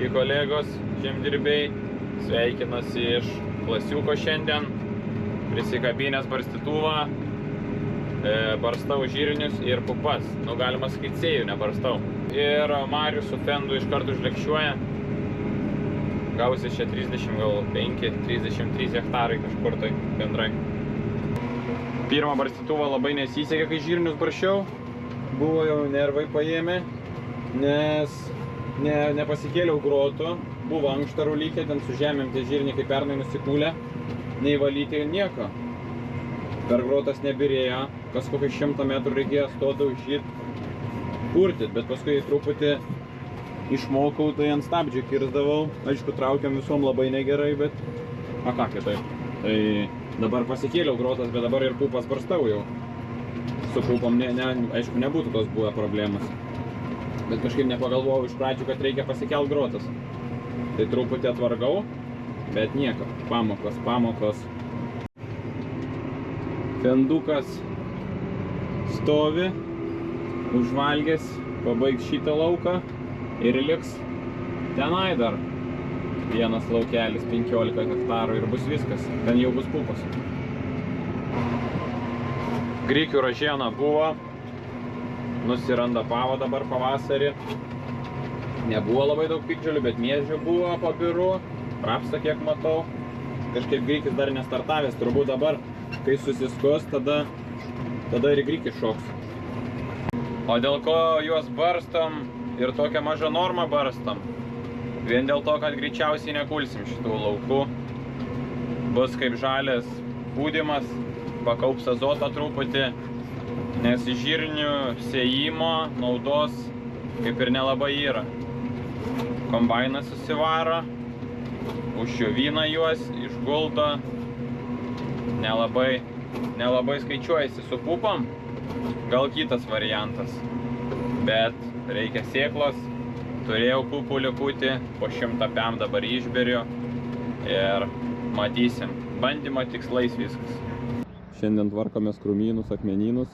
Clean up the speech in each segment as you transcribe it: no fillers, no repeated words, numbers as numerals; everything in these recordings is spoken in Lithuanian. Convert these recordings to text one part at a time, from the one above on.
Sveiki kolegos, žemdirbiai, sveikinasi iš klasiuko šiandien, prisikabinęs barstytuvą, barstau žirnius ir pupas, galima sakyti sėjų, nebarstau. Ir Marius su Fendu iš karto užlekščiuoja, gausi čia 35-33 hektarai kažkur tai bendrai. Pirmą barstytuvą labai nesisekė, kai žirnius barščiau, buvo jau nervai paėmė, nes nepasikėliau grotų, buvo ankštarų lygiai, ten su žemėm tie žirniai kaip pernai nusikūlė, nei valyti nieko. Per grotas nebirėjo, kas kokį 100 metrų reikėjo stoti daužyti, purtit, bet paskui truputį išmokau, tai ant stabdžių kirsdavau, aišku, traukiam visom labai negerai, bet ką kitaip. Tai dabar pasikėliau grotas, bet dabar ir pupas barstau jau. Su pupom, aišku, nebūtų tos buvę problemas. Bet kažkaip nepagalvojau iš pradžių, kad reikia pasikelt grotas. Tai truputį atvargau, bet nieko. Pamokos. Fendukas stovi, užvalgęs, pabaigs šitą lauką ir liks tenai dar vienas laukelis 15 hektarų ir bus viskas. Ten jau bus pupas. Grikių ražiena buvo. Nusirandapavo dabar pavasarį. Nebuvo labai daug piktžolių, bet miežių buvo, papirų, rapsą kiek matau. Kažkaip grikis dar nestartavęs, turbūt dabar, kai susiskos, tada ir grikis šoks. O dėl ko juos barstam ir tokią mažą normą barstam? Vien dėl to, kad greičiausiai nekulsim šitų laukų. Bus kaip žalės pūdymas, pakaups azotą truputį. Nes žirnių sėjimo naudos kaip ir nelabai yra. Kombainas susivaro, užšiovina juos, išguldo, nelabai skaičiuojasi su pupom, gal kitas variantas. Bet reikia sėklos, turėjau pupų likutį, po 100 pem dabar išberiu ir matysim. Bandymo tikslais viskas. Šiandien tvarkomės krūmynus, akmenynus.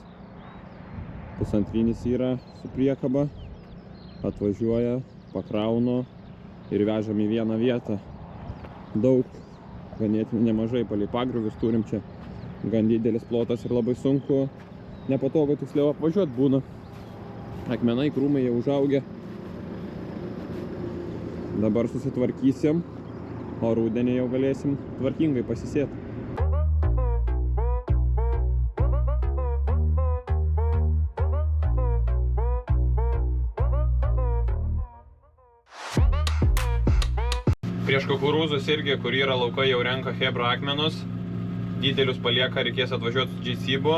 Pusantrinis yra su priekaba, atvažiuoja, pakraunu ir vežam į vieną vietą. Daug, ganėtinai nemažai palei pagriovius turim čia, gan didelis plotas ir labai sunku, nepatogu tiksliau apvažiuoti būna. Akmenai, krūmai jau užaugę. Dabar susitvarkysim, o rudenį jau galėsim tvarkingai pasisėti. Prieš kukurūzus irgi, kur yra laukai, jau renka hebra akmenus. Didelius palieka, reikės atvažiuoti su džeisybu.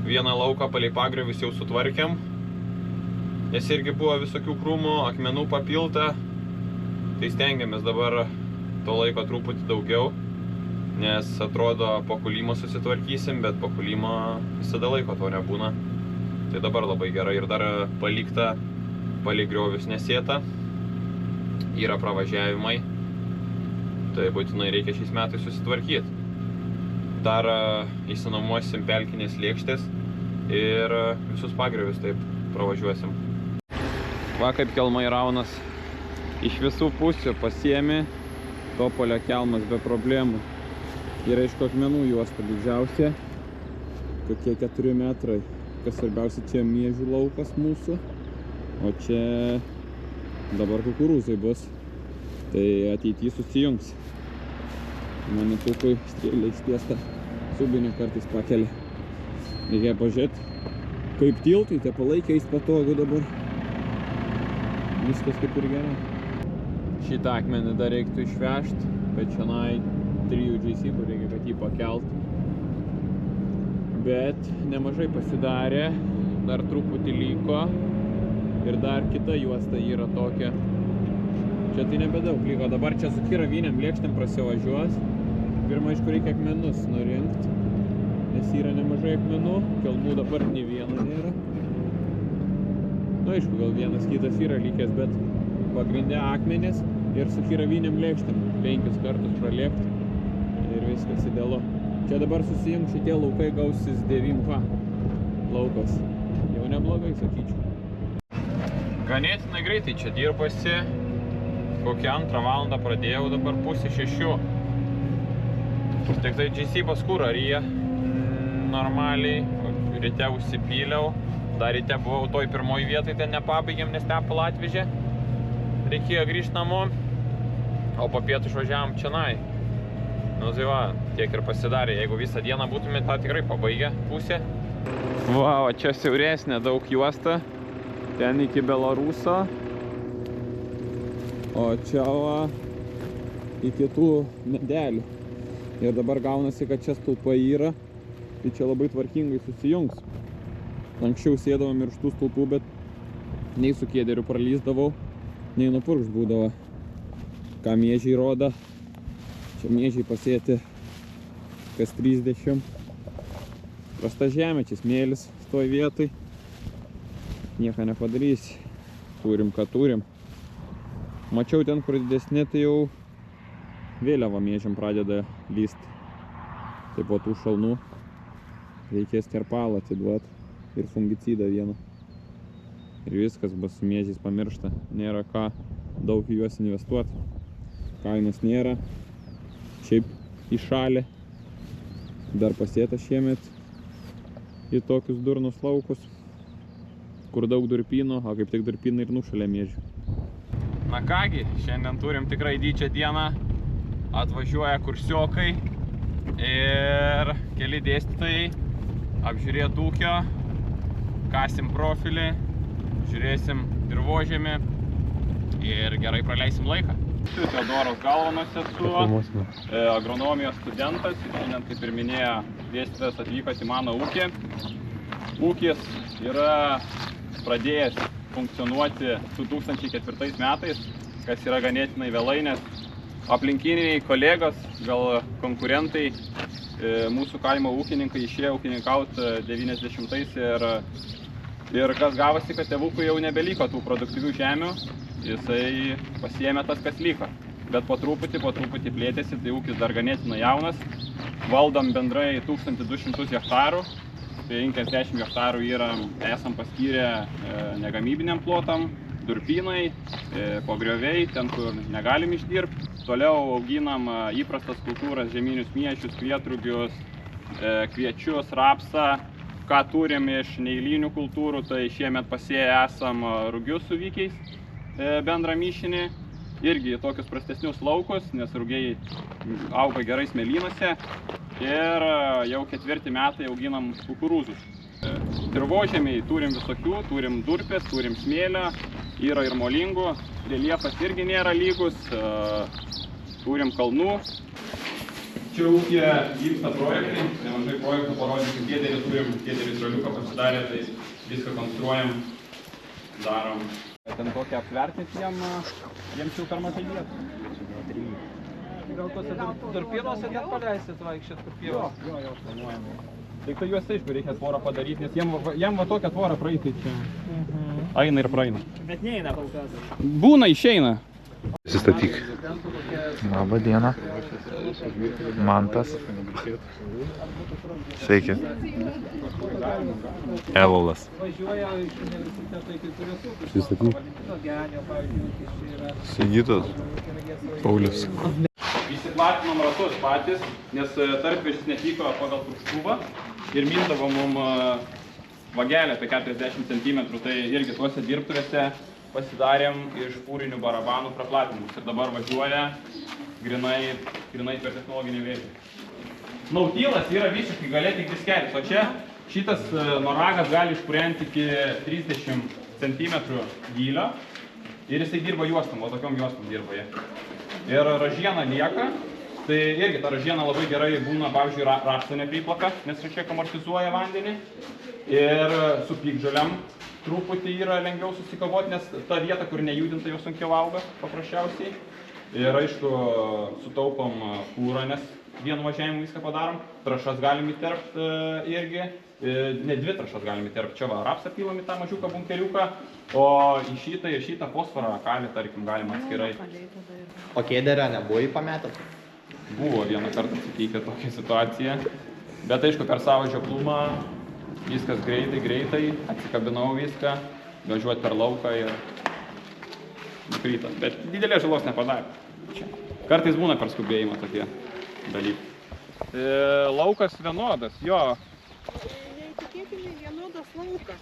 Vieną lauką palei pagriovius jau sutvarkėm. Nes irgi buvo visokių krūmų, akmenų papilta. Tai stengiamės dabar to laiko truputį daugiau. Nes atrodo, po kulimo susitvarkysim, bet po kulimo visada laiko to nebūna. Tai dabar labai gerai ir dar palikta palei griovius nesėta. Yra pravažiavimai. Tai būtinai reikia šiais metais susitvarkyti. Dar įsinuomosim pelkinės lėkštės ir visus pagriovius taip pravažiuosim. Va kaip kelmai raunas. Iš visų pusių pasiemi topolio kelmas be problemų. Yra iš akmenų juosta didžiausia. Kokie 4 metrai. Kas svarbiausia, čia miežių laukas mūsų. O čia dabar kukurūzai bus. Tai ateityje susijungs. Mane pupui strėlė ištiesta subinį kartais pakelia. Reikia pažiūrėti, kaip tiltai, te palaikiais patogu dabar. Viskas kaip ir gerai. Šitą akmenį dar reiktų išvežti, bet šiandien 3 džeisybų reikia, kad jį pakelt. Bet nemažai pasidarė, dar truputį liko ir dar kita juosta yra tokia. Čia tai nebedaug liko, dabar čia su kiravinėm lėkštėm prasivažiuos. Pirma, aišku, reikia akmenus nurinkti, nes yra nemažai akmenų, kelmų dabar nei vieno nėra. Aišku, gal vienas kitas yra likęs, bet pagrindė akmenys ir su kiravinėm lėkštėm 5 kartus pralėkti ir viskas idealu. Čia dabar susijungs šitie laukai, gausis 9H laukas. Jau neblogai, sakyčiau. Ganėtinai greitai čia dirbasi. Kokią 2 valandą pradėjau, dabar 5:30. Tik tai GC-bas kurą ryja normaliai, ryte užsipyliau. Dar ryte buvau toj pirmoj vietai, ten nepabaigėm, nes Tepalą atvežė. Reikėjo grįžti namo, o po pietų išvažiavom čionai. Nu tai va, tiek ir pasidarė. Jeigu visą dieną būtume tą tikrai pabaigę pusę. Va, o čia siauresnė daug juosta. Ten iki Belaruso. O čia va iki tų medelių. Ir dabar gaunasi, kad čia stulpai yra. Tai čia labai tvarkingai susijungs. Anksčiau sėdavom ir šitų stulpų, bet nei su kėderiu pralysdavau, nei nupurkšt būdavo. Ką miežiai rodo. Čia miežiai pasėti kas 30. Prasta žemė, čia smėlis stoj vietoj. Nieko nepadarysi. Turim, ką turim. Mačiau ten, kur didesni, tai jau vėliava miežiam pradeda lyst. Tai po tų šalnų reikės terpalą atiduoti ir fungicidą vieną. Ir viskas bus su miežiais pamiršta. Nėra ką daug į juos investuoti. Kainos nėra. Šiaip į šalį. Dar pasėta šiemet į tokius durnus laukus, kur daug durpynų, o kaip tik durpynai ir nušalia miežių. Na kągi, šiandien turim tikrai didžią dieną. Atvažiuoja kursiokai ir keli dėstytojai. Apžiūrėt ūkio, kasim profilį, žiūrėsim dirvožemį ir gerai praleisim laiką. Teodoras Galvanas esu, agronomijos studentas. Šiandien, kaip ir minėjo, dėstytojas atvykas į mano ūkį. Ūkis yra pradėjęs funkcionuoti 2004 metais, kas yra ganėtinai vėlai, nes aplinkiniai kolegos, gal konkurentai, mūsų kaimo ūkininkai išėjo ūkininkauti 90-ais ir kas gavosi, kad tėvukui jau nebeliko tų produktyvių žemių, jisai pasiėmė tas, kas liko. Bet po truputį plėtėsi, tai ūkis dar ganėtinai jaunas. Valdom bendrai 1200 hektarų, 50 hektarų esam paskyrę negamybiniam plotam, durpynai, pogrioviai, ten kur negalim išdirbti. Toliau auginam įprastas kultūras, žieminius miežius, kvietrugius, kviečius, rapsą. Ką turim iš neeilinių kultūrų, tai šiemet pasėję esam rugius su vykiais, bendrą mišinį. Irgi tokius prastesnius laukus, nes rugiai auga gerai smėlynuose. Ir jau 4 metai auginam kukurūzus. Dirvožemiai turim visokių, turim durpės, turim smėlio, yra ir molingų. Reljefas irgi nėra lygus, turim kalnų. Čia ūkė vyksta projektai, nemažai projektų parodyti kėderį, turim kėderį žaliuką pasidarę, tai viską konstruojam, darom. Ten tokia aptvertinti jiems jau per mažai vietų. Gal tuose durpynuose net paleisit vaikščiat kur pievos? Jo, planuojame. Tik tai juos aišku reikia tvorą padaryti, nes jiem va tokią tvorą praeiti čia. Eina ir praeina. Bet neina kol kas. Būna, išeina. Pasistatyk. Labą dieną. Mantas. Sveiki. Evolas. Pasistatyk. Sigitas. Paulius. Įsiplatinom ratus patys, nes tarpvišis netyko pagal trukštuvą ir mindavo mum vagelę apie 40 cm, tai irgi tuose dirbtuvėse pasidarėm iš fūrinių barabanų praplatinimus ir dabar važiuoja grinai per technologinį vėžį. Nautylas yra visiškai galėti tik diskeris, o čia šitas noragas gali išpurenti iki 30 cm gylio ir jisai dirba juostom, o tokiom juostom dirba jie. Ir ražiena lieka, tai irgi ta ražiena labai gerai būna, pavyzdžiui, rapsą nepriplaka, nes šiek tiek amortizuoja vandenį. Ir su piktžoliam truputį yra lengviau susikavoti, nes ta vieta, kur nejudinta, jau sunkiau auga paprasčiausiai. Ir aišku, sutaupom kūrą, nes vienu važiavimu viską padarom. Trašas galim įterpti irgi, ne 2 trašas galim įterpti. Čia va, rapsą pilam į tą mažiuką bunkeriuką, o į šitą ir šitą fosforą kalį, tarkim, galima atskirai. O kėderio nebuvai pametęs? Buvo vieną kartą atsitikę tokia situacija, bet aišku, per savo žioplumą viskas greitai, atsikabinau viską, važiuoti per lauką ir nukrito, bet didelės žalos nepadarė. Čia. Kartais būna per skubėjimą tokie dalykai. Laukas vienodas, jo. Neįtikėtinai vienodas laukas.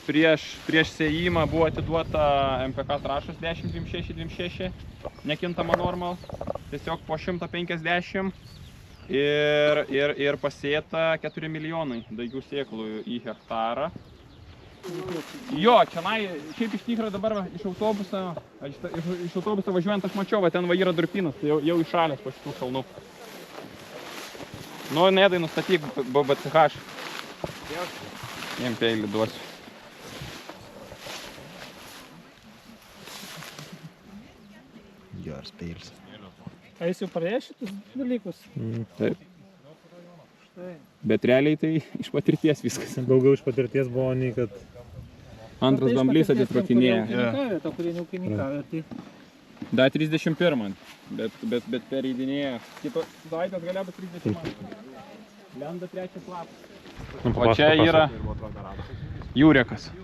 Prieš sėjimą buvo atiduota MPK trąšos 10-26-26, nekintama norma, tiesiog po 150 ir pasėta 4 milijonai daigių sėklų į hektarą. Jo, čionai, šiaip iš tikrųjų dabar iš autobuso važiuojant aš mačiau, va ten va yra durpynas, tai jau iššalęs po šitų šalnų. Nu, Nedai, nustatyk BCH. Jiem peilį duosiu. Geras peilis. A jis jau praėjo šitus dalykus? Taip. Bet realiai tai iš patirties viskas. Daugiau iš patirties buvo nei kad... Antras bamblys atitrakinėja. Ta, kurie neūkininkavė, tai... Da 31, bet pereidinėja. Kito savaitės galia bus 30. Lenda 3 lapas. O čia yra Jurekas.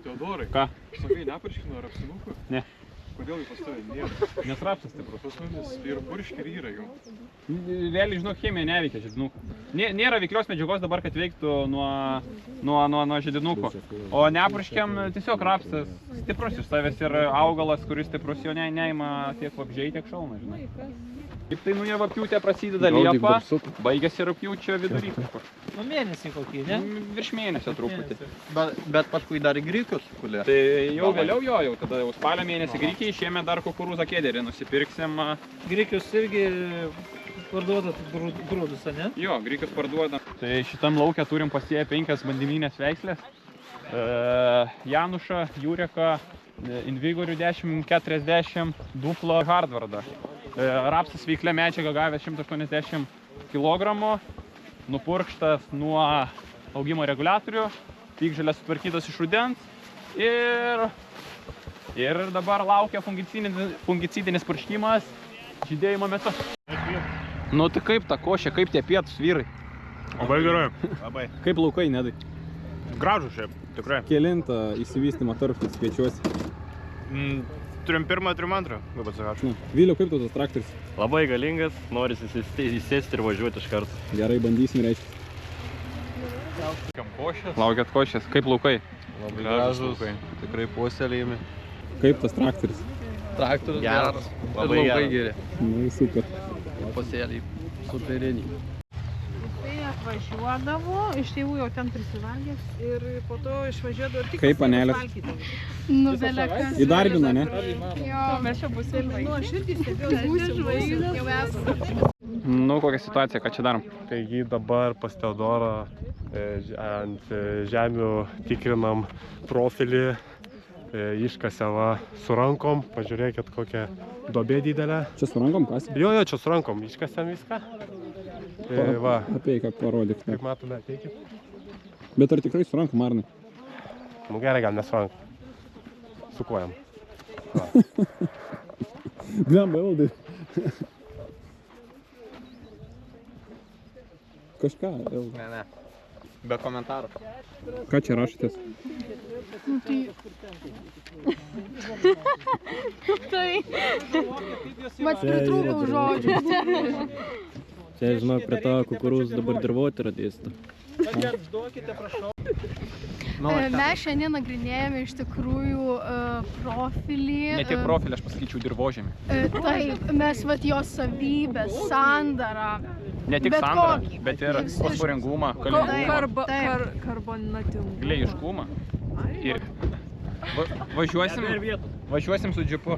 Teodorai, Ką? sakai, nepurškino ar apsinuko? Ne. Kodėl jį pas tavai nėra? Nes rapsas stiprus. Pas mumis ir purškį ir yra jau. Realiai, žinok, chemija neveikia žydinukų. Nėra veiklios medžiagos dabar, kad veiktų nuo žydinuko. O nepurškiam tiesiog rapsas stiprus iš savęs ir augalas, kuris stiprus jo neima tiek vabžiai, tiek šalna, žinai. Kaip tai nuo vapjūtė prasideda Liepa, baigėsi rugpjūčio vidury kažkur. Nu mėnesį kokį, ne? Virš mėnesio truputį. Bet paskui dar grikius kulė. Tai jau vėliau jau tada jau spalio mėnesį grikiai, šiemet dar kukurūzą kėderį nusipirksim. Grikius irgi parduodat grūdus, ne? Jo, grikius parduodam. Tai šitam lauke turim pasėję 5 bandyminės veislės. Janušą, Jureką, Invigorių 10-40, Duplą, Hardvardą. Rapsas veiklė medžiaga gavęs 180 kg, nupurkštas nuo augimo reguliatorių, piktžolės sutvarkytas iš rudens ir dabar laukia fungicidinis purškimas žydėjimo metu. Nu tai kaip ta košė, kaip tie pietūs vyrai? Labai gerai. Labai. Kaip laukai, Nedai? Gražu šiaip, tikrai. Kelintą įsivystymą tarpus skaičiuosi? Turim pirmą, turim antrą. Viliau, kaip tu tas traktorius? Labai galingas, norisi įsėsti ir važiuoti iš karto. Gerai, bandysim, reiškia. Laukiat košės, kaip laukai? Labai gražus, tikrai puoselėjami. Kaip tas traktorius? Traktorius geras. Labai geri. Nu, super. Pasėliai superiniai. Tai atvažiuodavo, iš tėvų jau ten prisivalgęs ir po to išvažiuodavo ir tik Kaip panelės? Nu, belekas. Įdarbina, ne? Jo, mes čia būsim žvaigždės. Nu, aš irgi stebėjau, jau esame. Nu, kokia situacija, ką čia darom? Taigi dabar pas Teodorą ant žemių tikrinam profilį, iškasėva su rankom, pažiūrėkit kokią duobė didelę. Čia su rankom kas? Jo, čia su rankom iškasėm viską. Va, Apie ką parodyk. kaip matome, ateikit. Bet ar tikrai su rankom, Arnai? Nu gerai, gal ne su rankom. Su kojam. Glemba, Eldai. Kažką, Eldai. Ne. Be komentarų. Ką čia rašotės? Tai. Mat pritrūkau žodžių. Čia, žinok, prie to kukurūzų dabar dirvoti yra dėsta. Mes šiandien nagrinėjame iš tikrųjų profilį. Ne tik profilį, aš pasakyčiau dirvožemį. Taip, mes vat jo savybės, sandarą. Ne tik Bet sandarą, kokį. bet ir fosforingumą, kaliningumą, glėjiškumą. Ir važiuosim su džipu.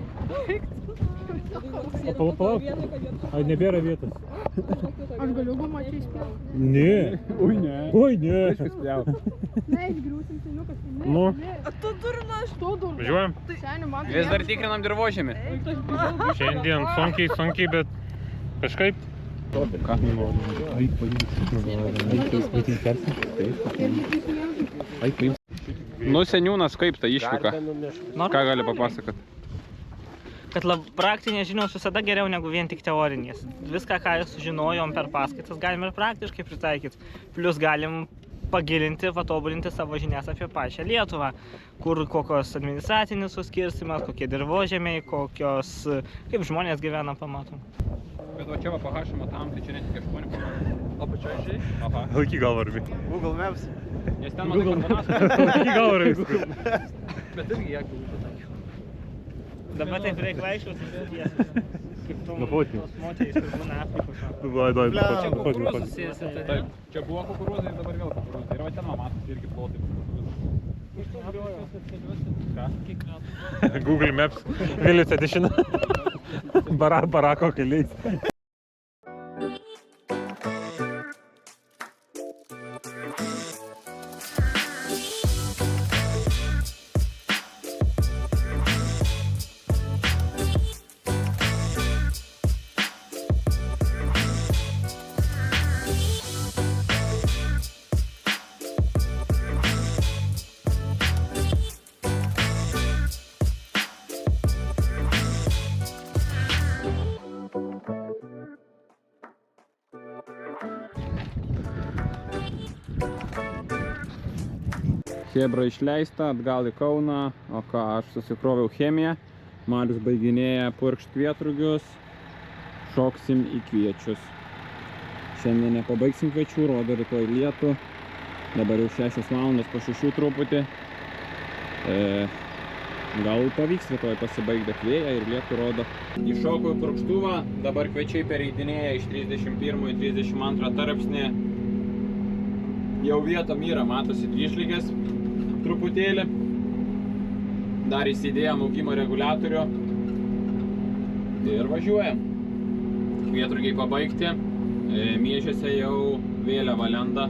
Palauk, ar nebėra vietos? Aš galiu pamatyti spėlą. Ne. Ui, ne. Oi, ne. Ne, išgriūsim seniukas. Nu. Tu durnas. Tu durnas. Važiuojam? Seniu, man Vis dar tikrinam dirvožemį. Šiandien sunkiai, bet kažkaip. Ką? Nu, seniūnas kaip ta išvyka? Ką gali papasakot? Kad praktinės žinios visada geriau negu vien tik teorinės. Viską, ką sužinojom per paskaitas, galim ir praktiškai pritaikyti. Plius galim pagilinti, patobulinti savo žinias apie pačią Lietuvą. Kur kokios administracinis suskirstimas, kokie dirvožemiai, kaip žmonės gyvena, pamatom. Bet va čia va pahašama tam, tai čia ne tik 8 pamatom. O pačioj žiai? Aha. Laiky galvą arbi. Google Maps. Nes ten matai karbonasą. Laiky galvą arbi. Bet irgi jeigu būtų. Dabar taip reikia vaikščios. Kaip tu Nufotink. tos moterys, kur būna Afrikos. Davai, Kukurūzus sėsi, tai Taip, čia buvo kukurūzai ir dabar vėl kukurūzai. Ir va ten matos irgi plotai. Ką? Google Maps. Vilius Edition. Barako keliais. Chebra išleista, atgal į Kauną, o ką, aš susikroviau chemiją, Malius baiginėja purkšt kvietrugius, šoksim į kviečius. Šiandien nepabaigsim kviečių, rodo rytoj lietų, dabar jau 6 valandos po 6 truputį. Gal pavyks rytoj pasibaigti vėją ir lietų rodo. Iššokau į purkštuvą, dabar kviečiai pereidinėja iš 31 į 32 tarpsnį. Jau vietom yra, matosi dvišlygės truputėlį. Dar įsidėjom augimo reguliatorių ir važiuojam. Kvietrugiai pabaigti, miežiuose jau vėliava lenda,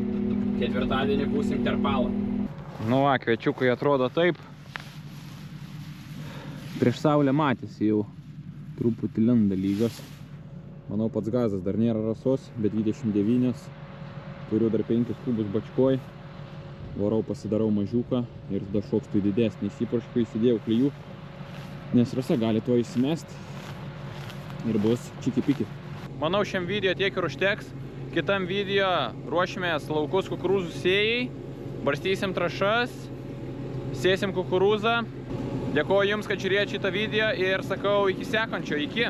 ketvirtadienį būsim terpalą. Nu va, kviečiukai atrodo taip. Prieš saulę matėsi jau truputį lenda lygos. Manau, pats gazas dar nėra rasos, bet 29. Turiu dar 5 kubus bačkoj. Varau pasidarau mažiuką ir tada šokstu į didesnį. Įsipraškai įsidėjau klijų, nes rasa gali tuo įsimest ir bus čiki-piki. Manau, šiam video tiek ir užteks. Kitam video ruošimės laukus kukurūzų sėjai, barstysim trašas, sėsim kukurūzą. Dėkuoju Jums, kad žiūrėjote šitą video ir sakau iki sekančio, iki.